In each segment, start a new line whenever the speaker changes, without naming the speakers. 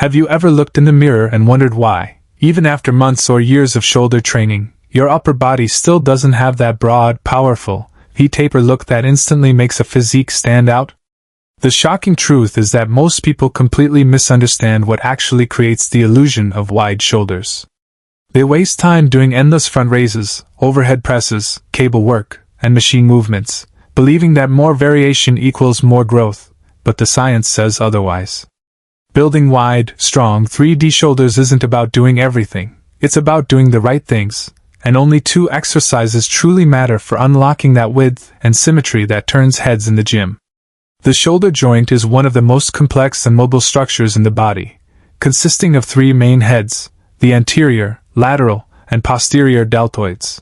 Have you ever looked in the mirror and wondered why, even after months or years of shoulder training, your upper body still doesn't have that broad, powerful, V-taper look that instantly makes a physique stand out? The shocking truth is that most people completely misunderstand what actually creates the illusion of wide shoulders. They waste time doing endless front raises, overhead presses, cable work, and machine movements, believing that more variation equals more growth, but the science says otherwise. Building wide, strong 3D shoulders isn't about doing everything, it's about doing the right things, and only 2 exercises truly matter for unlocking that width and symmetry that turns heads in the gym. The shoulder joint is one of the most complex and mobile structures in the body, consisting of 3 main heads, the anterior, lateral, and posterior deltoids.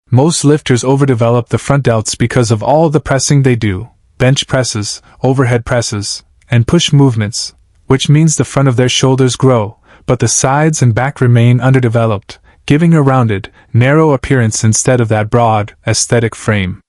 Most lifters overdevelop the front delts because of all the pressing they do, bench presses, overhead presses, and push movements, which means the front of their shoulders grow, but the sides and back remain underdeveloped, giving a rounded, narrow appearance instead of that broad, aesthetic frame.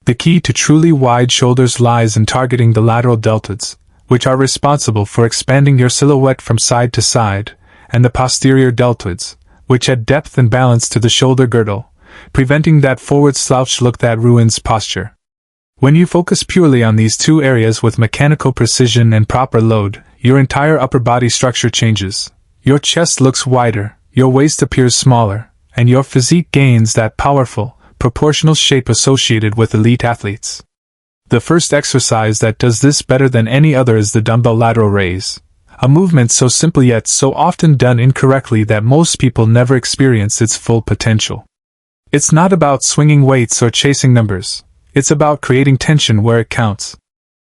The key to truly wide shoulders lies in targeting the lateral deltoids, which are responsible for expanding your silhouette from side to side, and the posterior deltoids, which add depth and balance to the shoulder girdle, preventing that forward slouch look that ruins posture. When you focus purely on these 2 areas with mechanical precision and proper load, your entire upper body structure changes. Your chest looks wider, your waist appears smaller, and your physique gains that powerful, proportional shape associated with elite athletes. The first exercise that does this better than any other is the dumbbell lateral raise, a movement so simple yet so often done incorrectly that most people never experience its full potential. It's not about swinging weights or chasing numbers, it's about creating tension where it counts.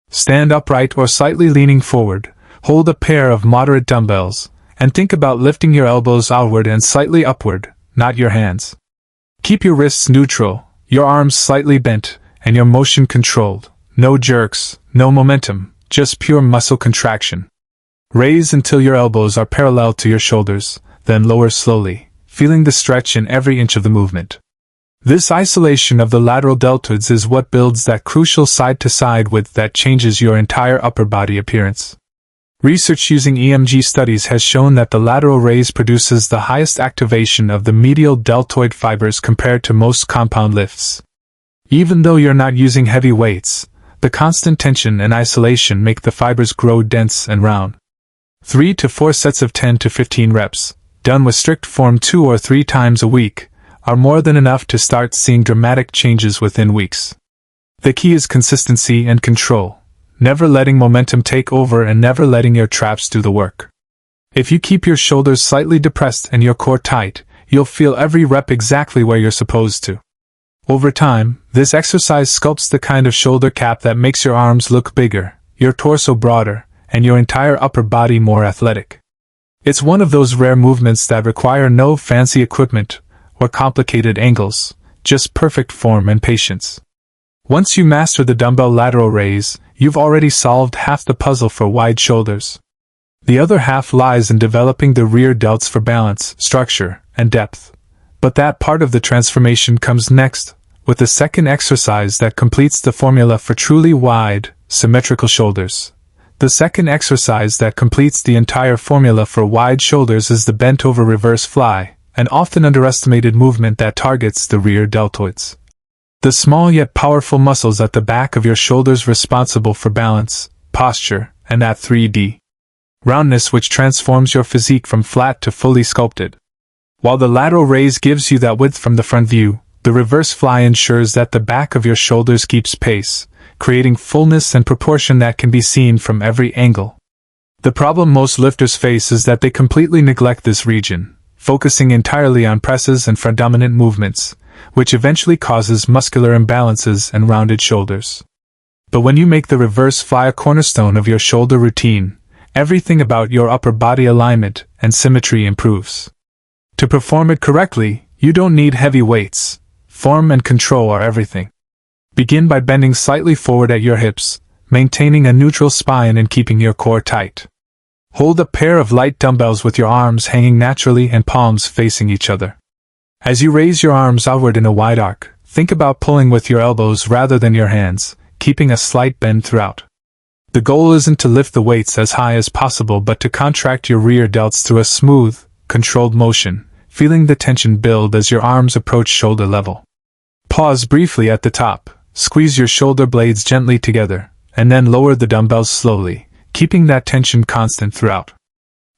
Stand upright or slightly leaning forward, hold a pair of moderate dumbbells, and think about lifting your elbows outward and slightly upward, not your hands. Keep your wrists neutral, your arms slightly bent, and your motion controlled. No jerks, no momentum, just pure muscle contraction. Raise until your elbows are parallel to your shoulders, then lower slowly, feeling the stretch in every inch of the movement. This isolation of the lateral deltoids is what builds that crucial side-to-side width that changes your entire upper body appearance. Research using EMG studies has shown that the lateral raise produces the highest activation of the medial deltoid fibers compared to most compound lifts. Even though you're not using heavy weights, the constant tension and isolation make the fibers grow dense and round. 3 to 4 sets of 10 to 15 reps, done with strict form 2 or 3 times a week, are more than enough to start seeing dramatic changes within weeks. The key is consistency and control. Never letting momentum take over and never letting your traps do the work. If you keep your shoulders slightly depressed and your core tight, you'll feel every rep exactly where you're supposed to. Over time, this exercise sculpts the kind of shoulder cap that makes your arms look bigger, your torso broader, and your entire upper body more athletic. It's one of those rare movements that require no fancy equipment or complicated angles, just perfect form and patience. Once you master the dumbbell lateral raise, you've already solved half the puzzle for wide shoulders. The other half lies in developing the rear delts for balance, structure, and depth. But that part of the transformation comes next, with the second exercise that completes the formula for truly wide, symmetrical shoulders. The second exercise that completes the entire formula for wide shoulders is the bent-over reverse fly, an often underestimated movement that targets the rear deltoids. The small yet powerful muscles at the back of your shoulders responsible for balance, posture, and that 3D roundness which transforms your physique from flat to fully sculpted. While the lateral raise gives you that width from the front view, the reverse fly ensures that the back of your shoulders keeps pace, creating fullness and proportion that can be seen from every angle. The problem most lifters face is that they completely neglect this region, focusing entirely on presses and front-dominant movements, which eventually causes muscular imbalances and rounded shoulders. But when you make the reverse fly a cornerstone of your shoulder routine, everything about your upper body alignment and symmetry improves. To perform it correctly, you don't need heavy weights. Form and control are everything. Begin by bending slightly forward at your hips, maintaining a neutral spine and keeping your core tight. Hold a pair of light dumbbells with your arms hanging naturally and palms facing each other. As you raise your arms outward in a wide arc, think about pulling with your elbows rather than your hands, keeping a slight bend throughout. The goal isn't to lift the weights as high as possible but to contract your rear delts through a smooth, controlled motion, feeling the tension build as your arms approach shoulder level. Pause briefly at the top, squeeze your shoulder blades gently together, and then lower the dumbbells slowly, keeping that tension constant throughout.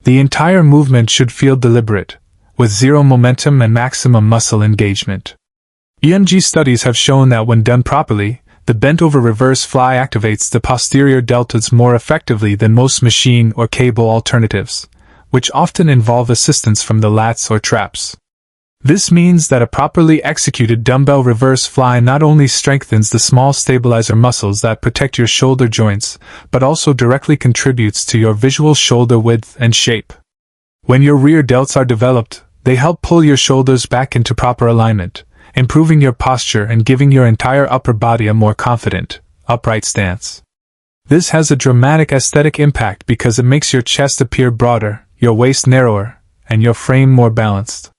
The entire movement should feel deliberate, with zero momentum and maximum muscle engagement. EMG studies have shown that when done properly, the bent-over reverse fly activates the posterior deltoids more effectively than most machine or cable alternatives, which often involve assistance from the lats or traps. This means that a properly executed dumbbell reverse fly not only strengthens the small stabilizer muscles that protect your shoulder joints, but also directly contributes to your visual shoulder width and shape. When your rear delts are developed, they help pull your shoulders back into proper alignment, improving your posture and giving your entire upper body a more confident, upright stance. This has a dramatic aesthetic impact because it makes your chest appear broader, your waist narrower, and your frame more balanced.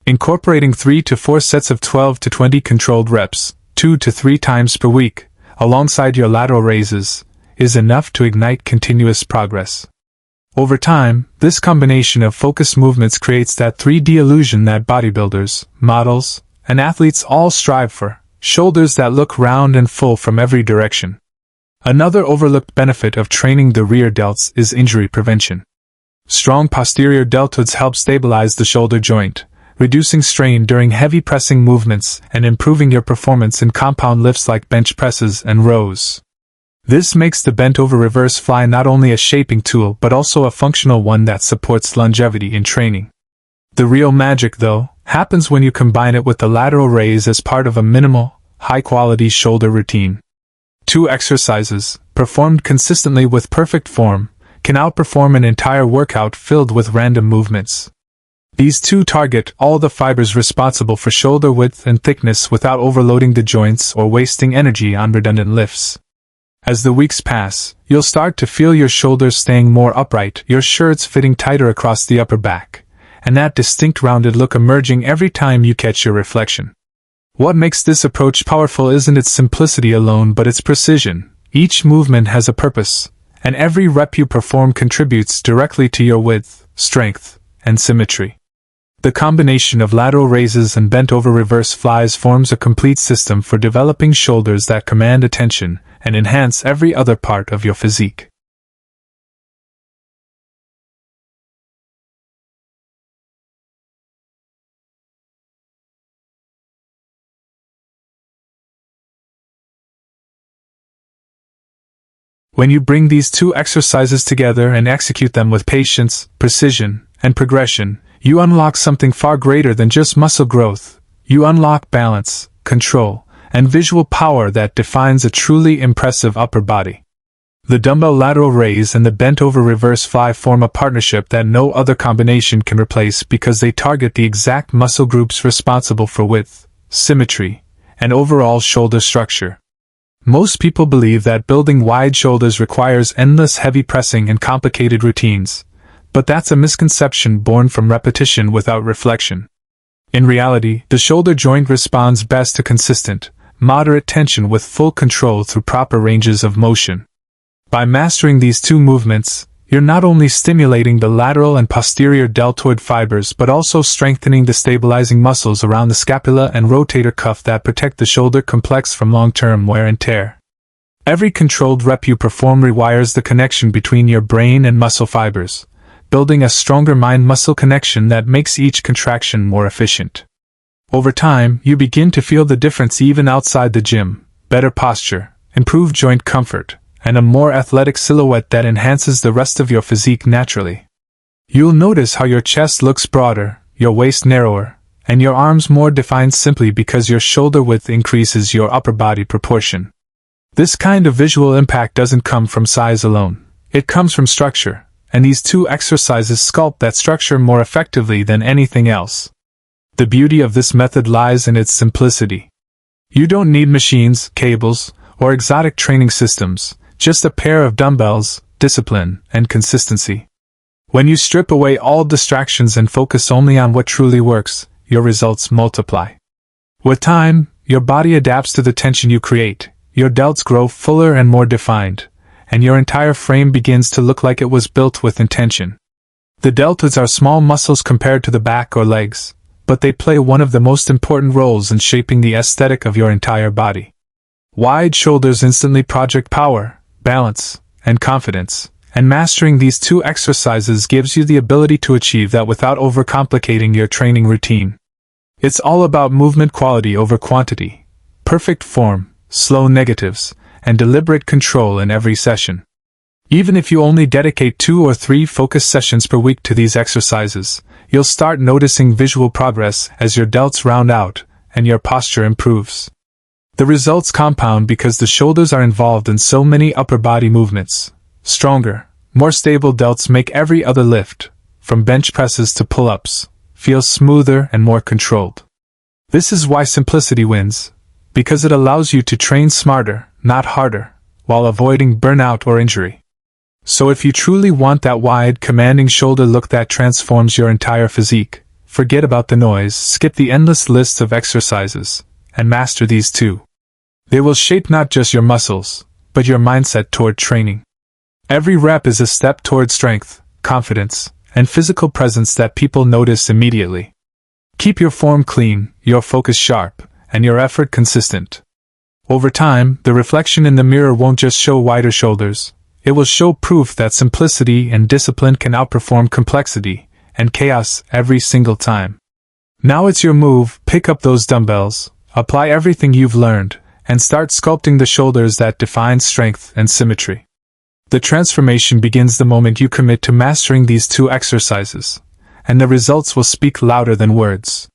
Incorporating 3 to 4 sets of 12 to 20 controlled reps, 2 to 3 times per week, alongside your lateral raises, is enough to ignite continuous progress. Over time, this combination of focused movements creates that 3D illusion that bodybuilders, models, and athletes all strive for: shoulders that look round and full from every direction. Another overlooked benefit of training the rear delts is injury prevention. Strong posterior deltoids help stabilize the shoulder joint, reducing strain during heavy pressing movements and improving your performance in compound lifts like bench presses and rows. This makes the bent-over reverse fly not only a shaping tool but also a functional one that supports longevity in training. The real magic, though, happens when you combine it with the lateral raise as part of a minimal, high-quality shoulder routine. 2 exercises, performed consistently with perfect form, can outperform an entire workout filled with random movements. These 2 target all the fibers responsible for shoulder width and thickness without overloading the joints or wasting energy on redundant lifts. As the weeks pass, you'll start to feel your shoulders staying more upright, your shirts fitting tighter across the upper back, and that distinct rounded look emerging every time you catch your reflection. What makes this approach powerful isn't its simplicity alone but its precision. Each movement has a purpose, and every rep you perform contributes directly to your width, strength, and symmetry. The combination of lateral raises and bent-over reverse flies forms a complete system for developing shoulders that command attention and enhance every other part of your physique. When you bring these 2 exercises together and execute them with patience, precision, and progression, you unlock something far greater than just muscle growth. You unlock balance, control, and visual power that defines a truly impressive upper body. The dumbbell lateral raise and the bent-over reverse fly form a partnership that no other combination can replace because they target the exact muscle groups responsible for width, symmetry, and overall shoulder structure. Most people believe that building wide shoulders requires endless heavy pressing and complicated routines, but that's a misconception born from repetition without reflection. In reality, the shoulder joint responds best to consistent, moderate tension with full control through proper ranges of motion. By mastering these 2 movements, you're not only stimulating the lateral and posterior deltoid fibers but also strengthening the stabilizing muscles around the scapula and rotator cuff that protect the shoulder complex from long-term wear and tear. Every controlled rep you perform rewires the connection between your brain and muscle fibers, building a stronger mind-muscle connection that makes each contraction more efficient. Over time, you begin to feel the difference even outside the gym: better posture, improved joint comfort, and a more athletic silhouette that enhances the rest of your physique naturally. You'll notice how your chest looks broader, your waist narrower, and your arms more defined simply because your shoulder width increases your upper body proportion. This kind of visual impact doesn't come from size alone. It comes from structure, and these 2 exercises sculpt that structure more effectively than anything else. The beauty of this method lies in its simplicity. You don't need machines, cables, or exotic training systems, just a pair of dumbbells, discipline, and consistency. When you strip away all distractions and focus only on what truly works, your results multiply. With time, your body adapts to the tension you create, your delts grow fuller and more defined, and your entire frame begins to look like it was built with intention. The deltoids are small muscles compared to the back or legs, but they play one of the most important roles in shaping the aesthetic of your entire body. Wide shoulders instantly project power, balance, and confidence, and mastering these two exercises gives you the ability to achieve that without overcomplicating your training routine. It's all about movement quality over quantity, perfect form, slow negatives, and deliberate control in every session. Even if you only dedicate 2 or 3 focused sessions per week to these exercises, you'll start noticing visual progress as your delts round out and your posture improves. The results compound because the shoulders are involved in so many upper body movements. Stronger, more stable delts make every other lift, from bench presses to pull-ups, feel smoother and more controlled. This is why simplicity wins, because it allows you to train smarter, not harder, while avoiding burnout or injury. So if you truly want that wide, commanding shoulder look that transforms your entire physique, forget about the noise, skip the endless lists of exercises, and master these two. They will shape not just your muscles, but your mindset toward training. Every rep is a step toward strength, confidence, and physical presence that people notice immediately. Keep your form clean, your focus sharp, and your effort consistent. Over time, the reflection in the mirror won't just show wider shoulders. It will show proof that simplicity and discipline can outperform complexity and chaos every single time. Now it's your move, pick up those dumbbells, apply everything you've learned, and start sculpting the shoulders that define strength and symmetry. The transformation begins the moment you commit to mastering these two exercises, and the results will speak louder than words.